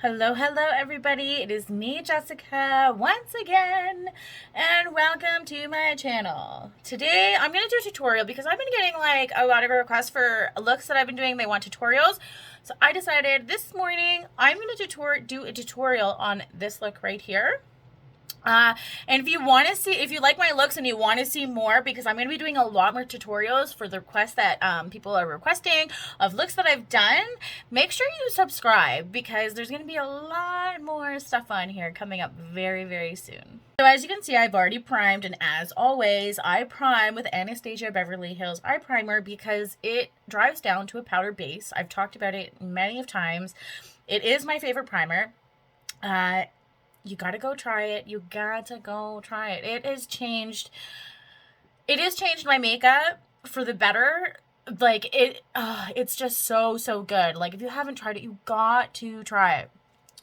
Hello, hello everybody. It is me, Jessica, once again, and welcome to my channel. Today I'm going to do a tutorial because I've been getting like a lot of requests for looks that I've been doing. They want tutorials. So I decided this morning I'm going to do a tutorial on this look right here. And if you want to see, if you like my looks and you want to see more, because I'm going to be doing a lot more tutorials for the requests that people are requesting of looks that I've done, make sure you subscribe because there's going to be a lot more stuff on here coming up very, very soon. So as you can see, I've already primed, and as always, I prime with Anastasia Beverly Hills Eye Primer because it dries down to a powder base. I've talked about it many of times. It is my favorite primer. You gotta go try it. You gotta go try it. It has changed my makeup for the better. Like, it's just so good. Like, if you haven't tried it, you got to try it.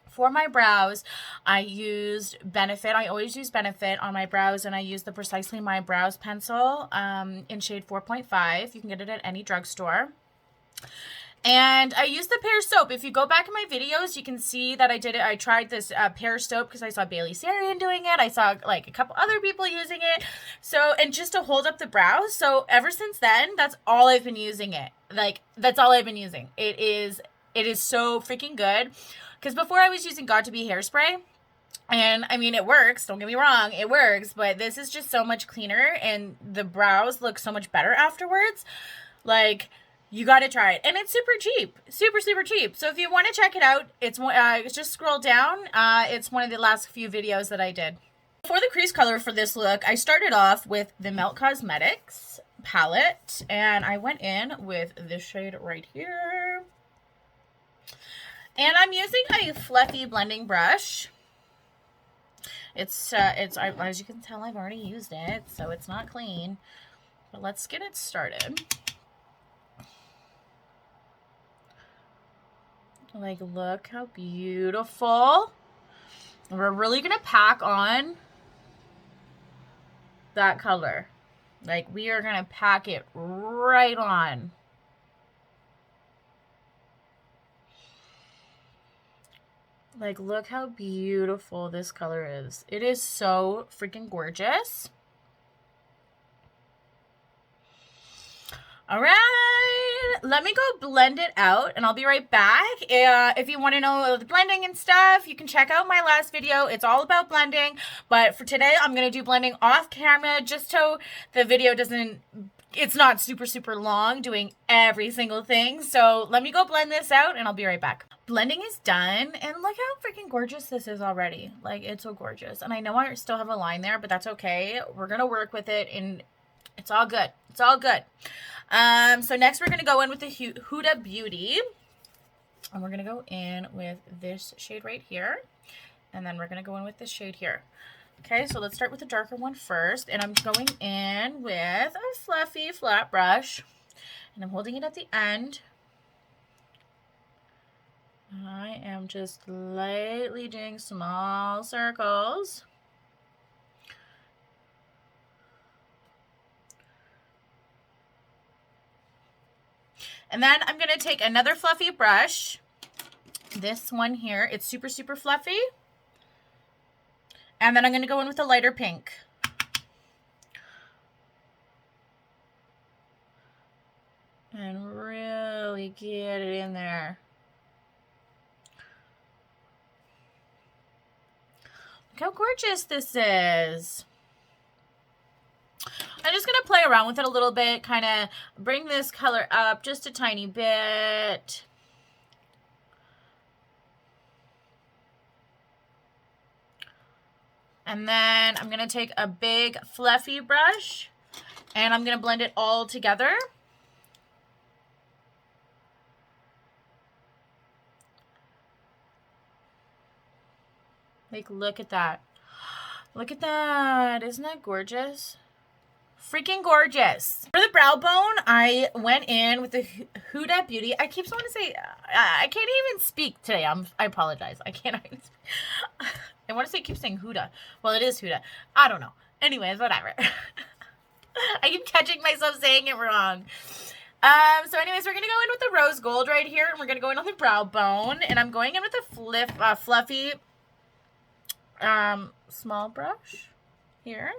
For my brows, I used Benefit. I always use Benefit on my brows, and I use the Precisely My Brows pencil in shade 4.5. You can get it at any drugstore. And I used the pear soap. If you go back in my videos, you can see that I did it. I tried this pear soap because I saw Bailey Sarian doing it. I saw like a couple other people using it. So, and just to hold up the brows. So ever since then, that's all I've been using it. Like, that's all I've been using. It is so freaking good. Because before I was using Got To Be hairspray. And I mean, it works. Don't get me wrong. It works. But this is just so much cleaner. And the brows look so much better afterwards. Like, you got to try it. And it's super cheap. Super cheap. So if you want to check it out, it's just scroll down. It's one of the last few videos that I did. For the crease color for this look, I started off with the Melt Cosmetics palette. And I went in with this shade right here. And I'm using a fluffy blending brush. It's as you can tell, I've already used it, so it's not clean. But let's get it started. Like, look how beautiful. We're really going to pack on that color. Like, we are going to pack it right on. Like, look how beautiful this color is. It is so freaking gorgeous. All right, let me go blend it out, and I'll be right back. If you want to know the blending and stuff, you can check out my last video. It's all about blending, but for today, I'm going to do blending off camera just so the video doesn't, it's not super long doing every single thing. So let me go blend this out, and I'll be right back. Blending is done, and look how freaking gorgeous this is already. Like, it's so gorgeous. And I know I still have a line there, but that's okay. We're going to work with it, and it's all good. It's all good. So next we're going to go in with the Huda Beauty. And we're going to go in with this shade right here. And then we're going to go in with this shade here. Okay, so let's start with the darker one first. And I'm going in with a fluffy flat brush. And I'm holding it at the end. I am just lightly doing small circles. And then I'm going to take another fluffy brush. This one here. It's super fluffy. And then I'm going to go in with a lighter pink. And really get it in there. Look how gorgeous this is. I'm just going to play around with it a little bit, kind of bring this color up just a tiny bit. And then I'm going to take a big fluffy brush, and I'm going to blend it all together. Like, look at that. Look at that. Isn't that gorgeous? Freaking gorgeous. For the brow bone, I went in with the Huda Beauty. I keep wanting to say, I can't even speak today. I apologize. I can't even speak. I want to say, keep saying Huda. Well, it is Huda. I don't know. Anyways, whatever. I keep catching myself saying it wrong. So anyways, we're gonna go in with the rose gold right here, and we're gonna go in on the brow bone, and I'm going in with a fluffy small brush here.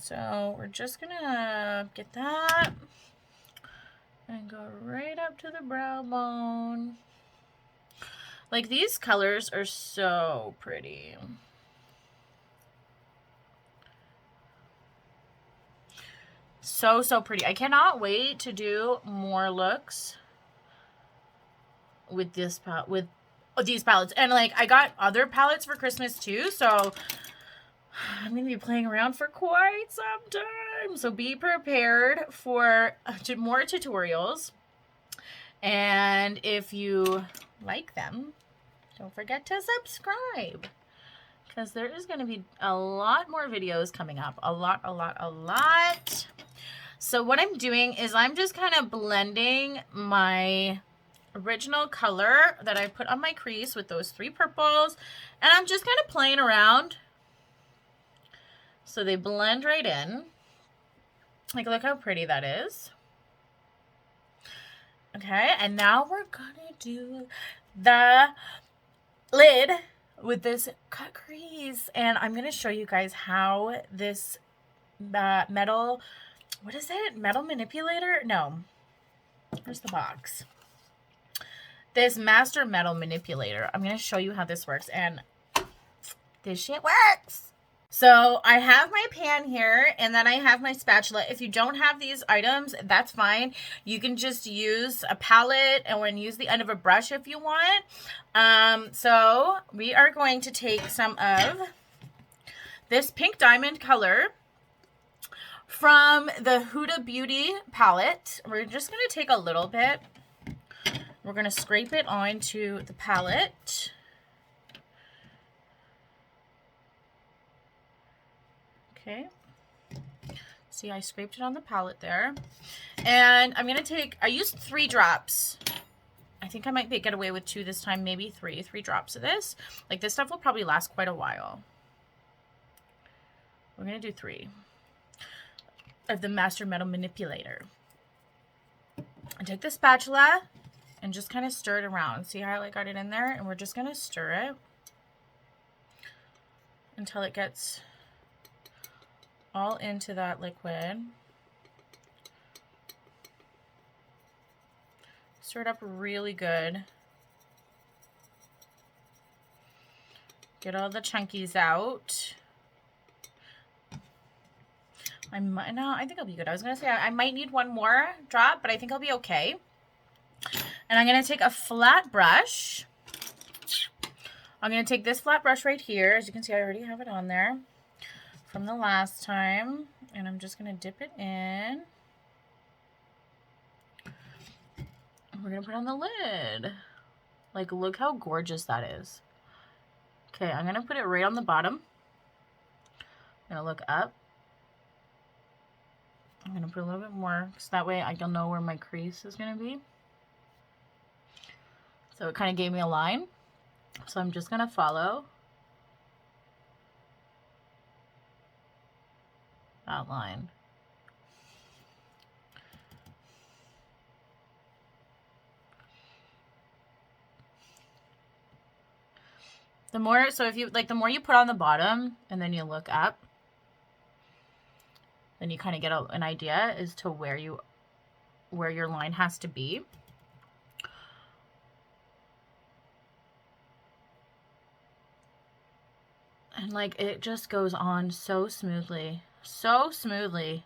So we're just gonna get that and go right up to the brow bone. Like, these colors are so pretty. So pretty. I cannot wait to do more looks with this with these palettes. And like, I got other palettes for Christmas too, so I'm gonna be playing around for quite some time. So be prepared for more tutorials. And if you like them, don't forget to subscribe, because there is going to be a lot more videos coming up. A lot. So what I'm doing is I'm just kind of blending my original color that I put on my crease with those 3 purples, and I'm just kind of playing around so they blend right in. Like, look how pretty that is. Okay, and now we're gonna do the lid with this cut crease, and I'm gonna show you guys how this metal, what is it? Metal manipulator? No, where's the box? This master metal manipulator. I'm gonna show you how this works, and this shit works. So I have my pan here, and then I have my spatula. If you don't have these items, that's fine. You can just use a palette and use the end of a brush if you want. So we are going to take some of this pink diamond color from the Huda Beauty palette. We're just going to take a little bit. We're going to scrape it onto the palette. Okay, see, I scraped it on the palette there, and I'm gonna take, I used 3 drops. I think I might get away with 2 this time, maybe 3 drops of this. Like, this stuff will probably last quite a while. We're gonna do 3 of the Master Metal Manipulator. I take the spatula and just kind of stir it around. See how I got it in there? And we're just gonna stir it until it gets all into that liquid. Stir it up really good. Get all the chunkies out. I think I'll be good. I was gonna say I might need 1 more drop, but I think I'll be okay. And I'm gonna take a flat brush. I'm gonna take this flat brush right here. As you can see, I already have it on there from the last time, and I'm just gonna dip it in. We're gonna put on the lid. Like, look how gorgeous that is. Okay, I'm gonna put it right on the bottom. I'm gonna look up. I'm gonna put a little bit more, so that way I don't know where my crease is gonna be. So it kind of gave me a line. So I'm just gonna follow that line. The more, so if you, like, the more you put on the bottom and then you look up, then you kind of get an idea as to where your line has to be. And like, it just goes on so smoothly. So smoothly.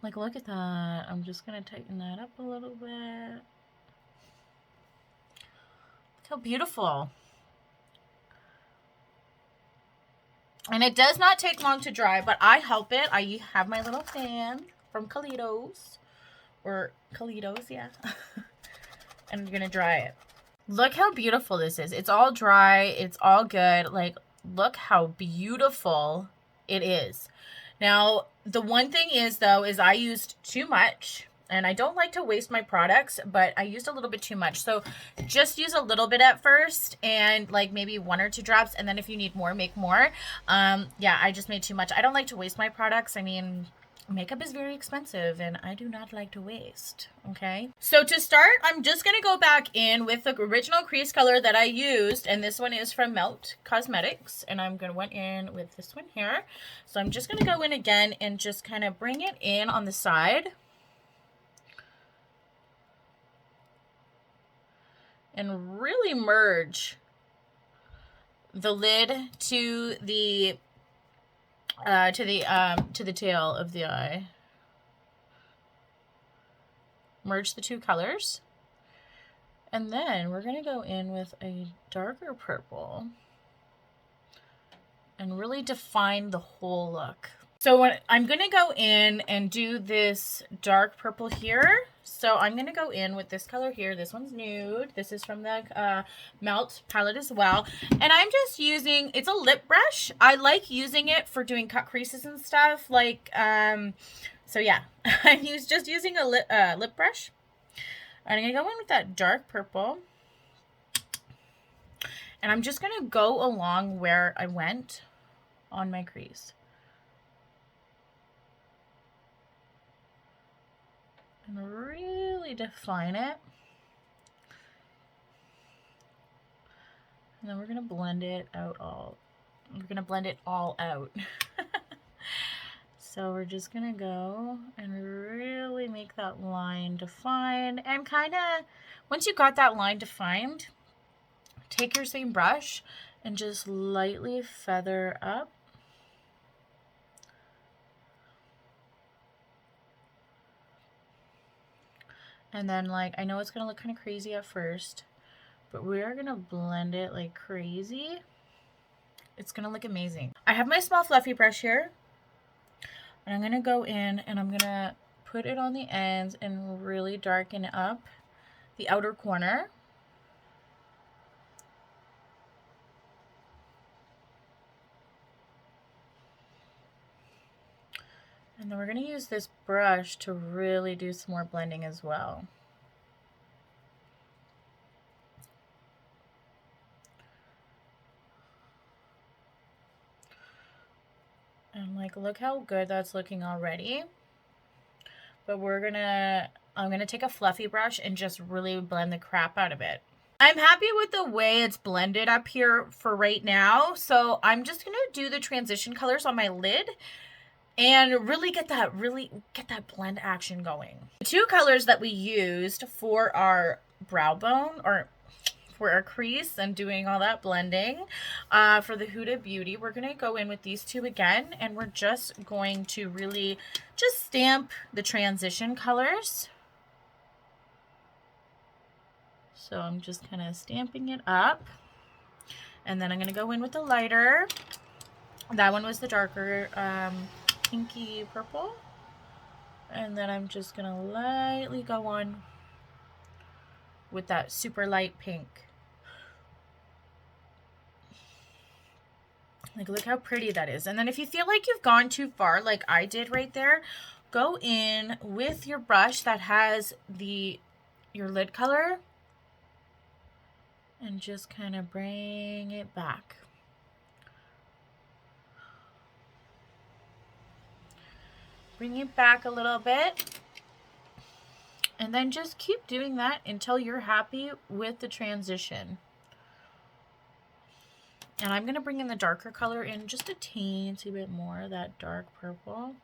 Like, look at that. I'm just gonna tighten that up a little bit. Look how beautiful. And it does not take long to dry, but I help it. I have my little fan from Kalitos. Or Kalitos, yeah. And I'm gonna dry it. Look how beautiful this is. It's all dry. It's all good. Like, look how beautiful it is. Now, the one thing is, though, is I used too much. And I don't like to waste my products, but I used a little bit too much. So just use a little bit at first and like maybe 1 or 2 drops. And then if you need more, make more. Yeah, I just made too much. I don't like to waste my products. I mean, makeup is very expensive and I do not like to waste. Okay, so to start, I'm just gonna go back in with the original crease color that I used, and this one is from Melt Cosmetics, and I'm gonna went in with this one here. So I'm just gonna go in again and just kind of bring it in on the side and really merge the lid to the tail of the eye. Merge the 2 colors. And then we're going to go in with a darker purple and really define the whole look. So I'm going to go in and do this dark purple here. So I'm going to go in with this color here. This one's nude. This is from the Melt palette as well. And I'm just using, it's a lip brush. I like using it for doing cut creases and stuff. Like, so yeah, I'm just using a lip brush. I'm going to go in with that dark purple. And I'm just going to go along where I went on my crease. And really define it. And then we're going to blend it out all. We're going to blend it all out. So we're just going to go and really make that line defined. And kind of, once you got that line defined, take your same brush and just lightly feather up. And then, like, I know it's going to look kind of crazy at first, but we are going to blend it like crazy. It's going to look amazing. I have my small fluffy brush here. And I'm going to go in and I'm going to put it on the ends and really darken up the outer corner. And then we're going to use this brush to really do some more blending as well. And like, look how good that's looking already. But I'm gonna take a fluffy brush and just really blend the crap out of it. I'm happy with the way it's blended up here for right now. So I'm just gonna do the transition colors on my lid and really get that blend action going. The 2 colors that we used for our brow bone, or for our crease and doing all that blending for the Huda Beauty, we're going to go in with these 2 again, and we're just going to really just stamp the transition colors. So I'm just kind of stamping it up, and then I'm going to go in with the lighter. That one was the darker pinky purple, and then I'm just going to lightly go on with that super light pink. Like, look how pretty that is. And then if you feel like you've gone too far, like I did right there, go in with your brush that has your lid color and just kind of bring it back. Bring it back a little bit. And then just keep doing that until you're happy with the transition. And I'm going to bring in the darker color in just a teensy bit more, that dark purple.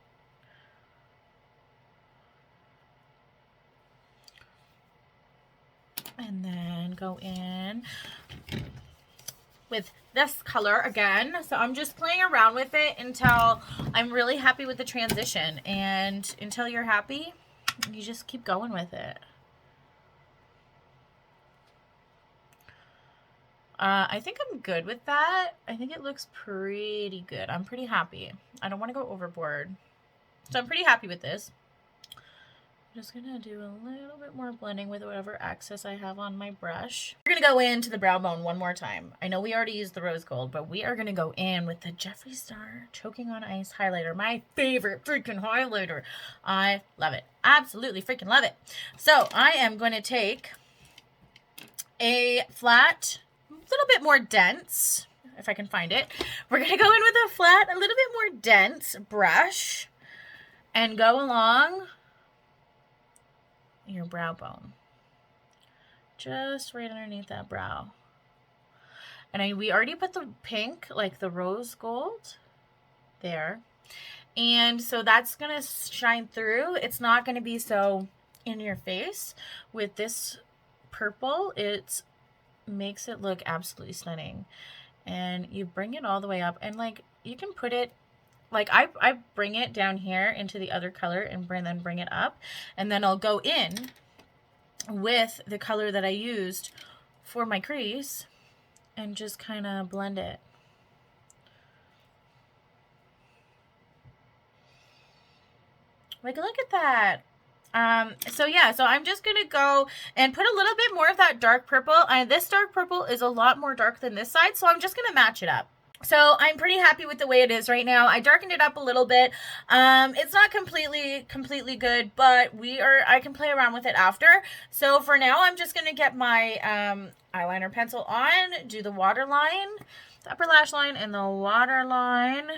And then go in with this color again. So I'm just playing around with it until I'm really happy with the transition. And until you're happy, you just keep going with it. I think I'm good with that. I think it looks pretty good. I'm pretty happy. I don't want to go overboard. So I'm pretty happy with this. I'm just gonna do a little bit more blending with whatever excess I have on my brush. We're gonna go into the brow bone one more time. I know we already used the rose gold, but we are gonna go in with the Jeffree Star Choking on Ice highlighter. My favorite freaking highlighter. I love it. Absolutely freaking love it. So I am going to take a flat, a little bit more dense, if I can find it. We're gonna go in with a flat, a little bit more dense brush and go along your brow bone, just right underneath that brow. And we already put the pink, like the rose gold there, and so that's gonna shine through. It's not gonna be so in your face. With this purple, it makes it look absolutely stunning. And you bring it all the way up, and like you can put it, like I bring it down here into the other color and then bring it up, and then I'll go in with the color that I used for my crease and just kind of blend it. Like, look at that. So yeah, so I'm just gonna go and put a little bit more of that dark purple, and this dark purple is a lot more dark than this side, so I'm just gonna match it up. So I'm pretty happy with the way it is right now. I darkened it up a little bit. It's not completely good, but I can play around with it after. So for now, I'm just gonna get my eyeliner pencil on, do the waterline, the upper lash line, and the waterline.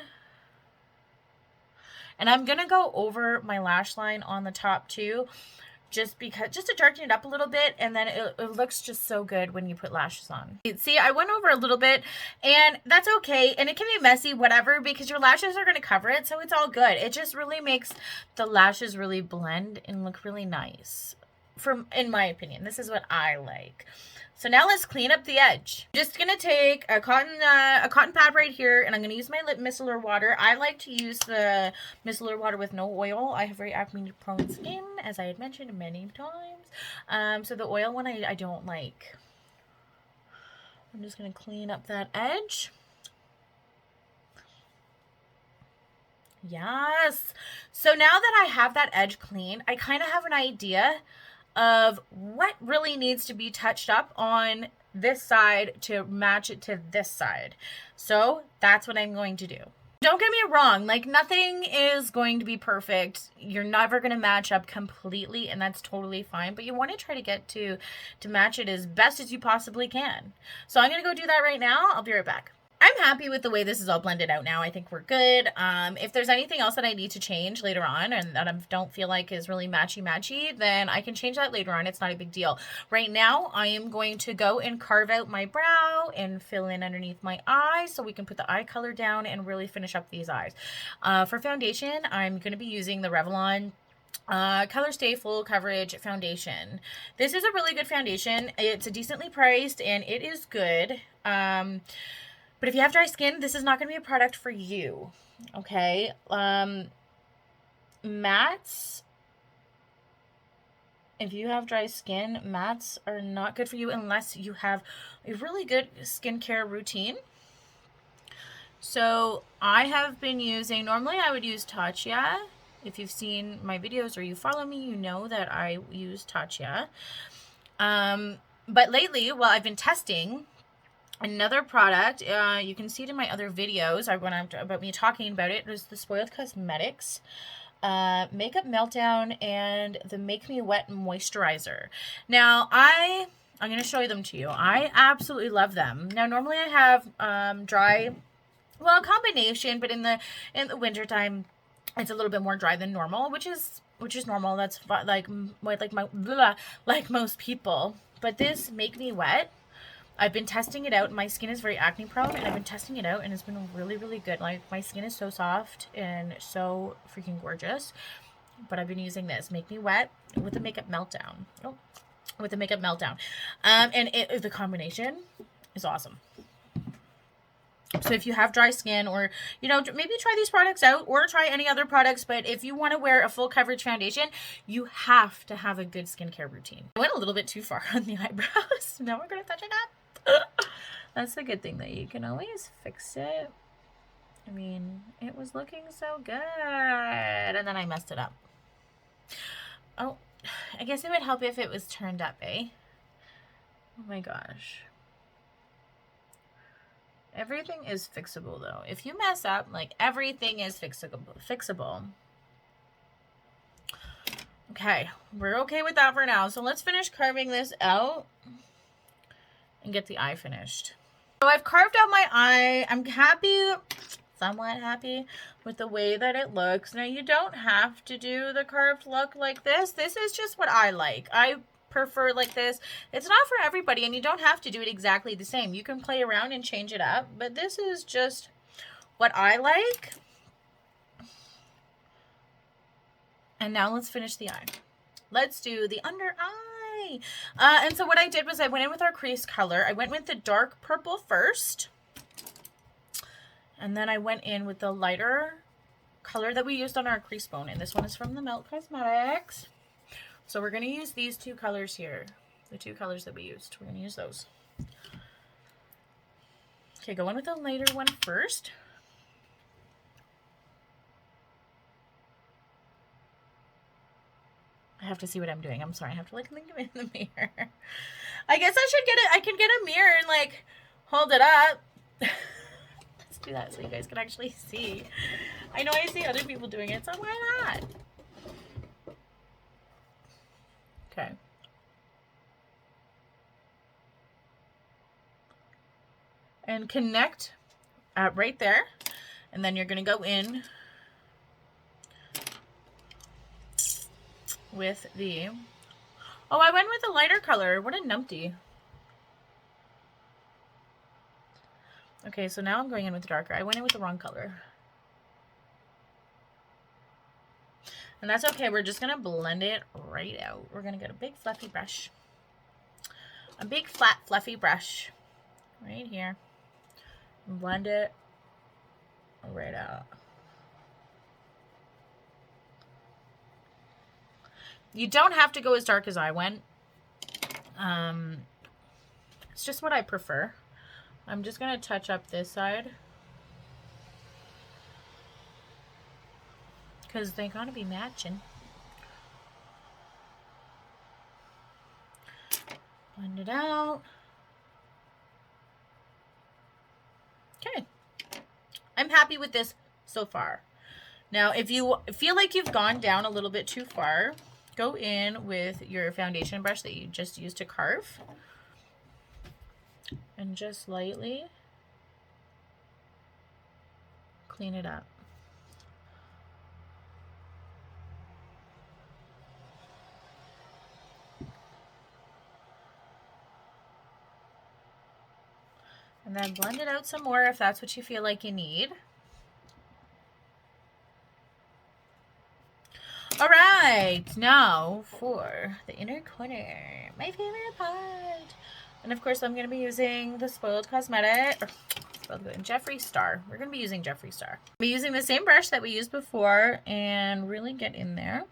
And I'm gonna go over my lash line on the top too, just to darken it up a little bit, and then it looks just so good when you put lashes on. See, I went over a little bit, and that's okay, and it can be messy, whatever, because your lashes are gonna cover it, so it's all good. It just really makes the lashes really blend and look really nice, in my opinion. This is what I like. So now let's clean up the edge. I'm just gonna take a cotton pad right here, and I'm gonna use my lip micellar water. I like to use the micellar water with no oil. I have very acne prone skin, as I had mentioned many times. So the oil one I don't like. I'm just gonna clean up that edge. Yes. So now that I have that edge clean, I kind of have an idea of what really needs to be touched up on this side to match it to this side. So that's what I'm going to do. Don't get me wrong, like nothing is going to be perfect. You're never going to match up completely, and that's totally fine, but you want to try to get to match it as best as you possibly can. So I'm going to go do that right now. I'll be right back. I'm happy with the way this is all blended out now. I think we're good. If there's anything else that I need to change later on and that I don't feel like is really matchy, then I can change that later on. It's not a big deal. Right now, I am going to go and carve out my brow and fill in underneath my eye so we can put the eye color down and really finish up these eyes. For foundation, I'm going to be using the Revlon Color Stay Full Coverage Foundation. This is a really good foundation. It's decently priced and it is good. But if you have dry skin, this is not going to be a product for you, okay? Mattes, if you have dry skin, mattes are not good for you unless you have a really good skincare routine. So I have been using, normally I would use Tatcha. If you've seen my videos or you follow me, you know that I use Tatcha. But lately, well, I've been testing another product. You can see it in my other videos. I went out about me talking about it. It was the Spoiled Cosmetics Makeup Meltdown and the Make Me Wet Moisturizer. Now, I'm going to show them to you. I absolutely love them. Now, normally I have dry, well, a combination, but in the wintertime, it's a little bit more dry than normal, which is normal. That's like most people. But this Make Me Wet, I've been testing it out. My skin is very acne prone, and I've been testing it out, and it's been really, really good. Like, my skin is so soft and so freaking gorgeous. But I've been using this Make Me Wet with the Makeup Meltdown. With the Makeup Meltdown. And the combination is awesome. So if you have dry skin, or, you know, maybe try these products out or try any other products. But if you want to wear a full coverage foundation, you have to have a good skincare routine. I went a little bit too far on the eyebrows. Now we're going to touch it up. That's the good thing, that you can always fix it. I mean, it was looking so good, and then I messed it up. Oh, I guess it would help if it was turned up, eh? Oh my gosh. Everything is fixable though. If you mess up, like everything is fixable. Okay, we're okay with that for now. So let's finish carving this out and get the eye finished. So I've carved out my eye. I'm happy, somewhat happy with the way that it looks. Now you don't have to do the carved look like this. This is just what I like. I prefer like this. It's not for everybody, and you don't have to do it exactly the same. You can play around and change it up, but this is just what I like. And now let's finish the eye. Let's do the under eye. And so what I did was I went in with our crease color. I went with the dark purple first, and then I went in with the lighter color that we used on our crease bone, and this one is from the Melt Cosmetics. So we're going to use these two colors here. The two colors that we used. We're going to use those. Okay, go in with the lighter one first. I have to see what I'm doing. I'm sorry. I have to like think of it in the mirror. I guess I should get it. I can get a mirror and like hold it up. Let's do that so you guys can actually see. I know I see other people doing it, so why not? Okay. And connect right there. And then you're going to go in with the... Oh, I went with a lighter color. What a numpty. Okay, so now I'm going in with darker. I went in with the wrong color. And that's okay. We're just going to blend it right out. We're going to get a big fluffy brush. A big flat fluffy brush right here. And blend it right out. You don't have to go as dark as I went. It's just what I prefer. I'm just going to touch up this side, because they're going to be matching. Blend it out. Okay. I'm happy with this so far. Now, if you feel like you've gone down a little bit too far, go in with your foundation brush that you just used to carve. And just lightly clean it up. And then blend it out some more if that's what you feel like you need. All right, now for the inner corner, my favorite part. And of course, I'm going to be using the Spoiled Cosmetic, or Jeffree Star. We're going to be using Jeffree Star. I'll be using the same brush that we used before and really get in there.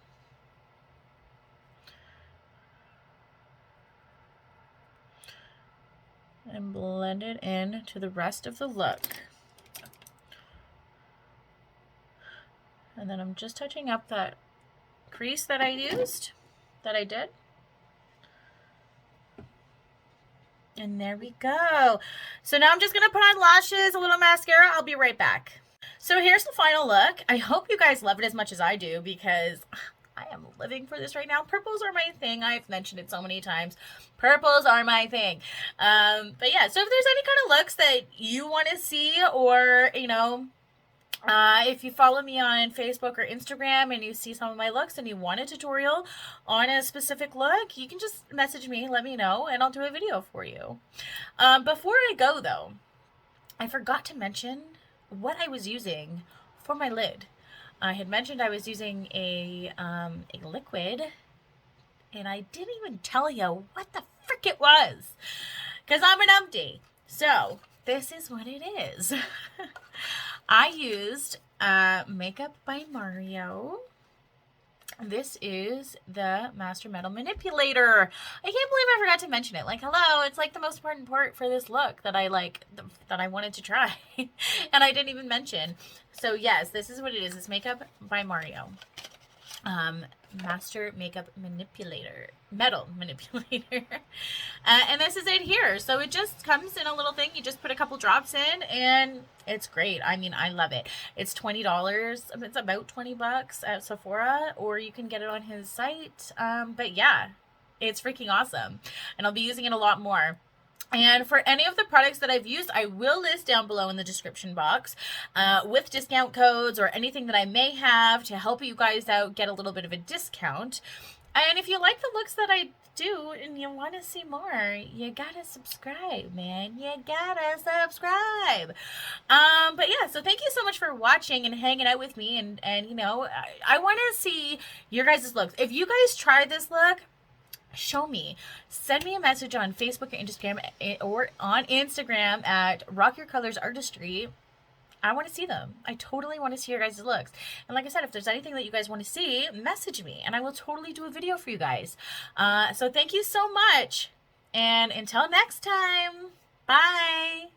And blend it in to the rest of the look. And then I'm just touching up that crease that I did. And there we go. So now I'm just going to put on lashes, a little mascara. I'll be right back. So here's the final look. I hope you guys love it as much as I do, because I am living for this right now. Purples are my thing. I've mentioned it so many times. Purples are my thing. But yeah, so if there's any kind of looks that you want to see, or, you know, if you follow me on Facebook or Instagram and you see some of my looks and you want a tutorial on a specific look, you can just message me, let me know, and I'll do a video for you. Before I go though, I forgot to mention what I was using for my lid. I had mentioned I was using a liquid, and I didn't even tell you what the frick it was, because I'm an umpty. So this is what it is. I used Makeup by Mario. This is the Master Metal Manipulator. I can't believe I forgot to mention it. Like, hello, it's like the most important part for this look that I that I wanted to try. And I didn't even mention. So yes, this is what it is. It's Makeup by Mario. Master Makeup Manipulator, Metal Manipulator. And this is it here. So it just comes in a little thing. You just put a couple drops in and it's great. I mean, I love it. It's $20. It's about 20 bucks at Sephora, or you can get it on his site. But yeah, it's freaking awesome. And I'll be using it a lot more. And for any of the products that I've used, I will list down below in the description box with discount codes or anything that I may have to help you guys out get a little bit of a discount. And if you like the looks that I do and you want to see more, you gotta subscribe, man. You gotta subscribe. But yeah, so thank you so much for watching and hanging out with me. And you know, I want to see your guys' looks. If you guys try this look, show me. Send me a message on Facebook or on Instagram at Rock Your Colors Artistry. I want to see them. I totally want to see your guys' looks. And like I said, if there's anything that you guys want to see, message me and I will totally do a video for you guys. So thank you so much. And until next time, bye.